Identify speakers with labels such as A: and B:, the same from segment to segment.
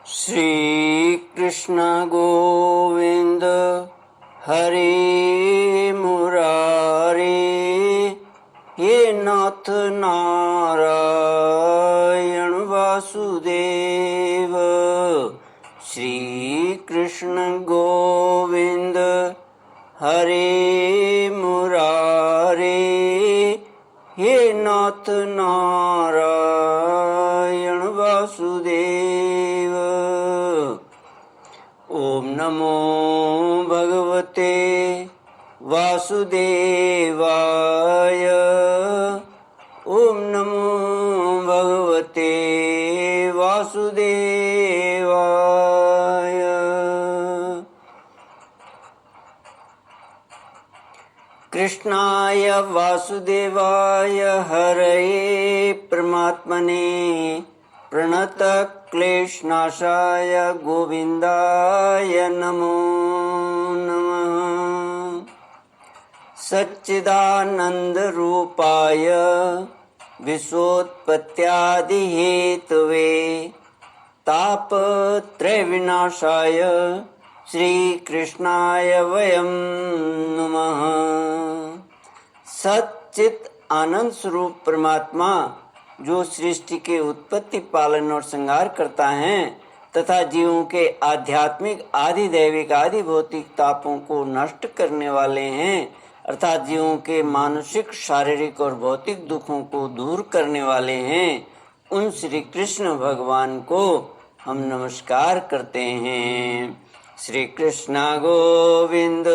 A: श्री कृष्ण गोविंद हरे मुरारे, ये नाथ नारायण वासुदेव। श्री कृष्ण गोविंद हरे मुरारे, ये नाथ नारायण वासुदेव। ओम नमो भगवते वासुदेवाय। ओम नमो भगवते वासुदेवाय। कृष्णाय वासुदेवाय हरये परमात्मने प्रणतक्लेशनाशाय गोविन्दाय नमो नमः। सच्चिदानन्दरूपाय विश्वोत्पत्त्यादिहेतवे तापत्रयविनाशाय श्रीकृष्णाय वयं नमः। सच्चित आनंद स्वरूप परमात्मा जो सृष्टि के उत्पत्ति, पालन और संहार करता है तथा जीवों के आध्यात्मिक, आदि दैविक, आदि भौतिक तापों को नष्ट करने वाले हैं, अर्थात जीवों के मानसिक, शारीरिक और भौतिक दुखों को दूर करने वाले हैं, उन श्री कृष्ण भगवान को हम नमस्कार करते हैं। श्री कृष्ण गोविंद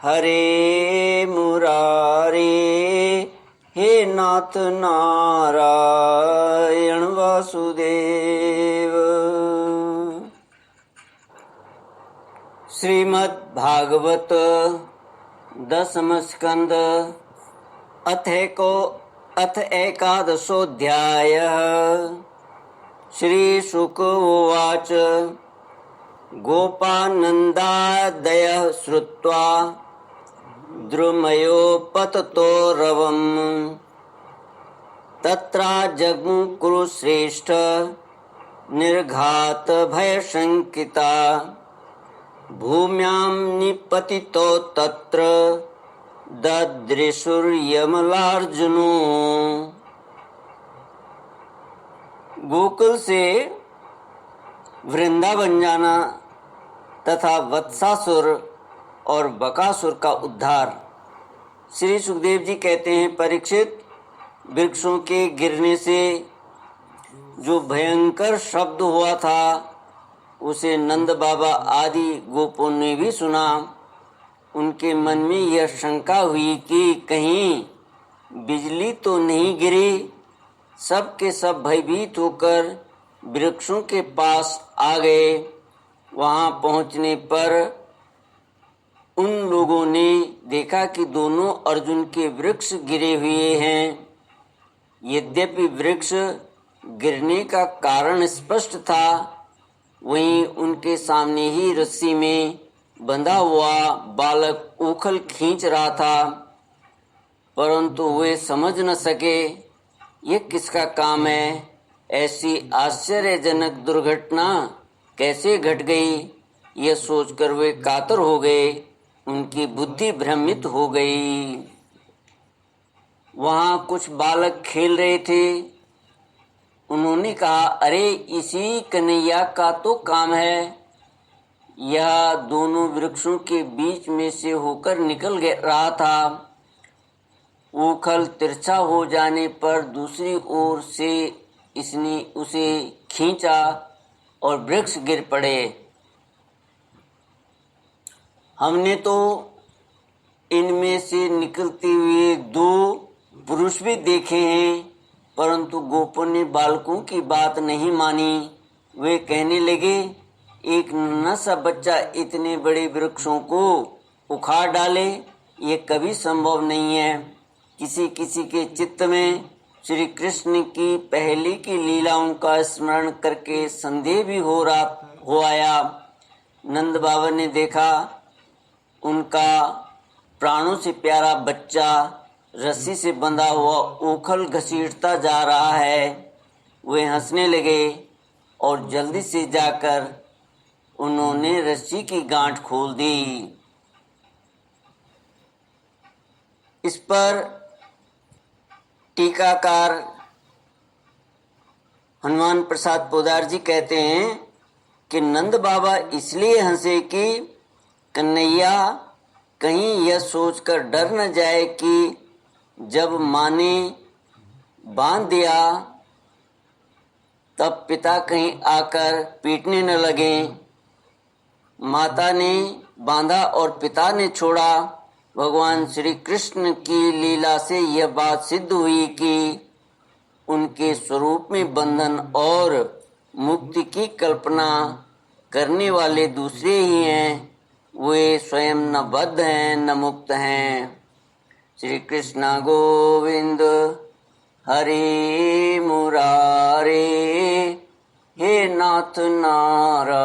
A: हरे मुरारे, हे नाथ नारायण वासुदेव। श्रीमद् भागवत दशम स्कंद अथ एकादशोऽध्यायः। श्री शुक उवाच गोपानन्दादयः श्रुत्वा द्रुमयोपततो रवम् तत्रा जग्मुः कुरुश्रेष्ठ निर्घात भयशङ्किता भूम्यां निपतितो तत्र ददृशुर्यमलार्जुनो। गोकुल से वृंदावन जाना तथा वत्सासुर और बकासुर का उद्धार। श्री सुखदेव जी कहते हैं, परीक्षित, वृक्षों के गिरने से जो भयंकर शब्द हुआ था उसे नंद बाबा आदि गोपों ने भी सुना। उनके मन में यह शंका हुई कि कहीं बिजली तो नहीं गिरी। सब के सब भयभीत होकर वृक्षों के पास आ गए। वहां पहुंचने पर उन लोगों ने देखा कि दोनों अर्जुन के वृक्ष गिरे हुए हैं। यद्यपि वृक्ष गिरने का कारण स्पष्ट था, वहीं उनके सामने ही रस्सी में बंधा हुआ बालक उखल खींच रहा था, परंतु वे समझ न सके ये किसका काम है। ऐसी आश्चर्यजनक दुर्घटना कैसे घट गई, यह सोचकर वे कातर हो गए। उनकी बुद्धि भ्रमित हो गई। वहां कुछ बालक खेल रहे थे। उन्होंने कहा, अरे इसी कन्हैया का तो काम है। यह दोनों वृक्षों के बीच में से होकर निकल रहा था। ऊखल तिरछा हो जाने पर दूसरी ओर से इसने उसे खींचा और वृक्ष गिर पड़े। हमने तो इनमें से निकलते हुए दो पुरुष भी देखे हैं, परंतु गोपों ने बालकों की बात नहीं मानी। वे कहने लगे, एक नन्हा सा बच्चा इतने बड़े वृक्षों को उखाड़ डाले, ये कभी संभव नहीं है। किसी किसी के चित्त में श्री कृष्ण की पहले की लीलाओं का स्मरण करके संदेह भी हो आया। नंद बाबा ने देखा उनका प्राणों से प्यारा बच्चा रस्सी से बंधा हुआ ऊखल घसीटता जा रहा है। वे हंसने लगे। और जल्दी से जाकर उन्होंने रस्सी की गांठ खोल दी। इस पर टीकाकार हनुमान प्रसाद पोदार जी कहते हैं कि नंद बाबा इसलिए हंसे कि कन्हैया कहीं यह सोचकर डर न जाए कि जब माँ ने बांध दिया तब पिता कहीं आकर पीटने न लगे। माता ने बांधा और पिता ने छोड़ा। भगवान श्री कृष्ण की लीला से यह बात सिद्ध हुई कि उनके स्वरूप में बंधन और मुक्ति की कल्पना करने वाले दूसरे ही हैं, वे स्वयं न बद्ध हैं न मुक्त हैं। श्री कृष्ण गोविंद हरे मुरारे, हे नाथ नारायण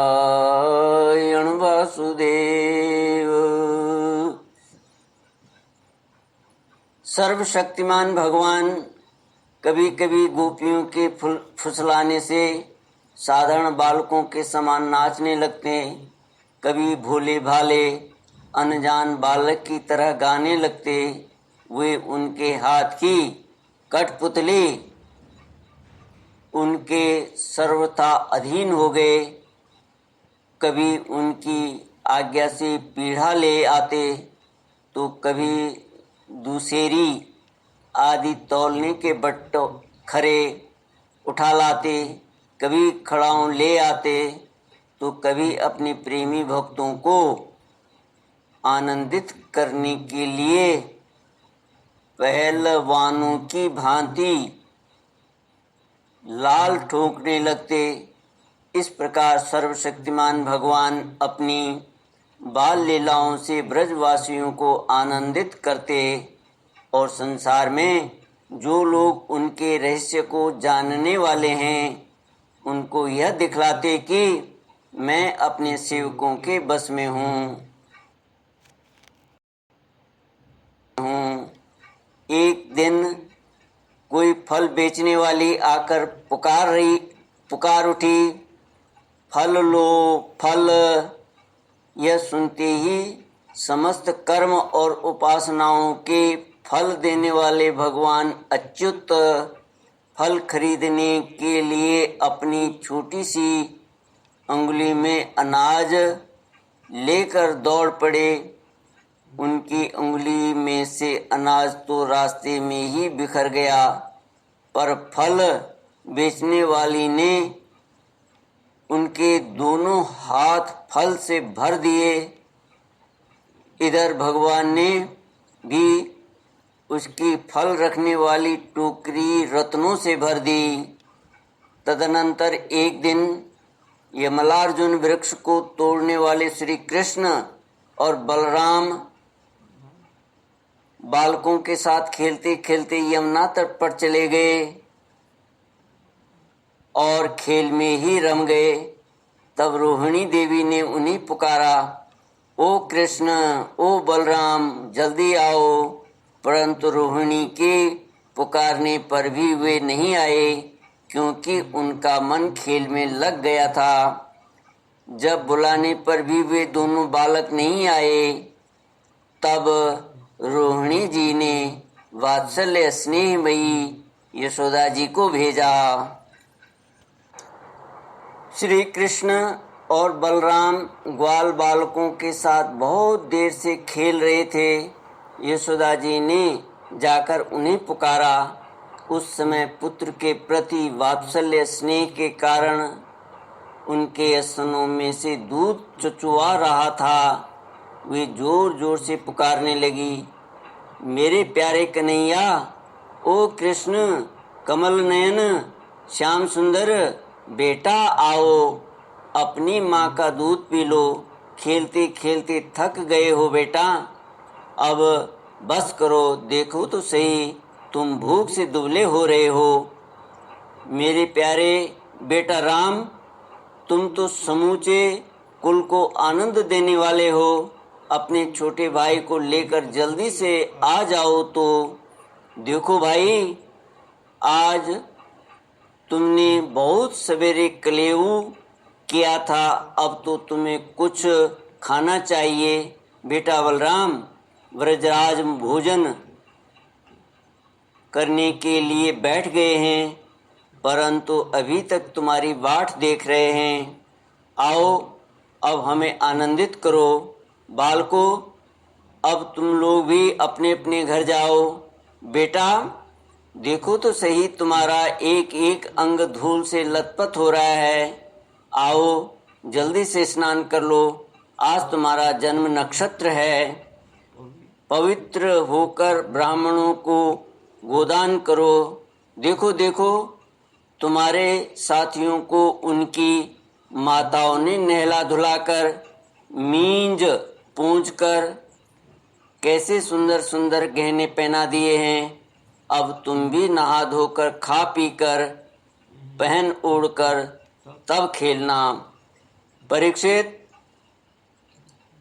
A: वासुदेव। सर्वशक्तिमान भगवान कभी कभी गोपियों के फुसलाने से साधारण बालकों के समान नाचने लगते, कभी भोले भाले अनजान बालक की तरह गाने लगते। वे उनके हाथ की कठपुतली उनके सर्वथा अधीन हो गए। कभी उनकी आज्ञा से पीढ़ा ले आते तो कभी दूसरी आदि तौलने के बट्टो खरे उठा लाते, कभी खड़ाऊं ले आते तो कभी अपने प्रेमी भक्तों को आनंदित करने के लिए पहलवानों की भांति लाल ठोकने लगते। इस प्रकार सर्वशक्तिमान भगवान अपनी बाल लीलाओं से ब्रजवासियों को आनंदित करते और संसार में जो लोग उनके रहस्य को जानने वाले हैं उनको यह दिखलाते कि मैं अपने सेवकों के बस में हूँ। एक दिन कोई फल बेचने वाली आकर पुकार उठी, फल लो फल। यह सुनते ही समस्त कर्म और उपासनाओं के फल देने वाले भगवान अच्युत फल खरीदने के लिए अपनी छोटी सी अंगुली में अनाज लेकर दौड़ पड़े। उनकी उंगली में से अनाज तो रास्ते में ही बिखर गया, पर फल बेचने वाली ने उनके दोनों हाथ फल से भर दिए। इधर भगवान ने भी उसकी फल रखने वाली टोकरी रत्नों से भर दी। तदनंतर एक दिन यमलार्जुन वृक्ष को तोड़ने वाले श्री कृष्ण और बलराम बालकों के साथ खेलते खेलते यमुना तट पर चले गए और खेल में ही रम गए। तब रोहिणी देवी ने उन्हें पुकारा, ओ कृष्ण, ओ बलराम, जल्दी आओ। परंतु रोहिणी के पुकारने पर भी वे नहीं आए, क्योंकि उनका मन खेल में लग गया था। जब बुलाने पर भी वे दोनों बालक नहीं आए, तब रोहिणी जी ने वात्सल्य स्नेहमयी यशोदा जी को भेजा। श्री कृष्ण और बलराम ग्वाल बालकों के साथ बहुत देर से खेल रहे थे। यशोदा जी ने जाकर उन्हें पुकारा। उस समय पुत्र के प्रति वात्सल्य स्नेह के कारण उनके स्तनों में से दूध चुचुआ रहा था। वे जोर जोर से पुकारने लगी, मेरे प्यारे कन्हैया, ओ कृष्ण, कमल नयन, श्याम सुंदर, बेटा आओ, अपनी माँ का दूध पी लो। खेलते खेलते थक गए हो बेटा, अब बस करो। देखो तो सही, तुम भूख से दुबले हो रहे हो। मेरे प्यारे बेटा राम, तुम तो समूचे कुल को आनंद देने वाले हो। अपने छोटे भाई को लेकर जल्दी से आ जाओ। तो देखो भाई, आज तुमने बहुत सवेरे कलेऊ किया था, अब तो तुम्हें कुछ खाना चाहिए। बेटा बलराम व्रजराज भोजन करने के लिए बैठ गए हैं, परंतु अभी तक तुम्हारी बाट देख रहे हैं। आओ अब हमें आनंदित करो। बालको, अब तुम लोग भी अपने अपने घर जाओ। बेटा देखो तो सही, तुम्हारा एक एक अंग धूल से लथपथ हो रहा है। आओ जल्दी से स्नान कर लो, आज तुम्हारा जन्म नक्षत्र है। पवित्र होकर ब्राह्मणों को गोदान करो। देखो देखो, तुम्हारे साथियों को उनकी माताओं ने नहला धुलाकर मींज पूंछ कर कैसे सुंदर सुंदर गहने पहना दिए हैं। अब तुम भी नहा धोकर खा पी कर पहन ओढ़कर तब खेलना। परीक्षित,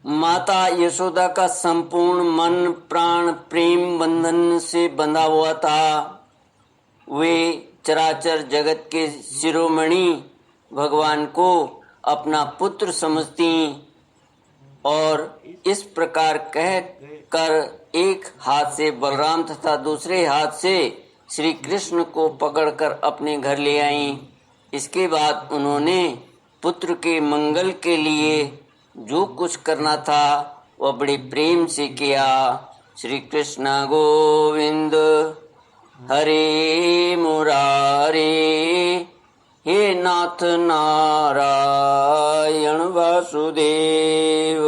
A: माता यशोदा का संपूर्ण मन प्राण प्रेम बंधन से बंधा हुआ था। वे चराचर जगत के शिरोमणि भगवान को अपना पुत्र समझती और इस प्रकार कह कर एक हाथ से बलराम तथा दूसरे हाथ से श्री कृष्ण को पकड़कर अपने घर ले आईं। इसके बाद उन्होंने पुत्र के मंगल के लिए जो कुछ करना था वह बड़े प्रेम से किया। श्री कृष्ण गोविंद हरे मुरारे, हे नाथ नारायण वासुदेव।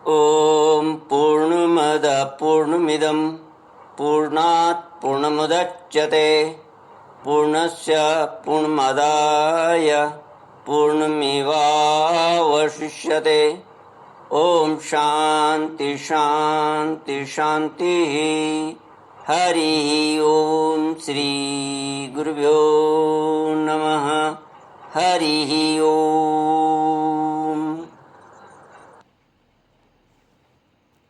A: ओम पूर्णमद पूर्णमिदं पूर्णात् पूर्णमुदच्यते पूर्णस्य पूर्णमादाय पूर्णमेवावशिष्यते। ओम शांति शांति शांति। हरि ओम श्री गुरुभ्यो नमः। हरि ओम।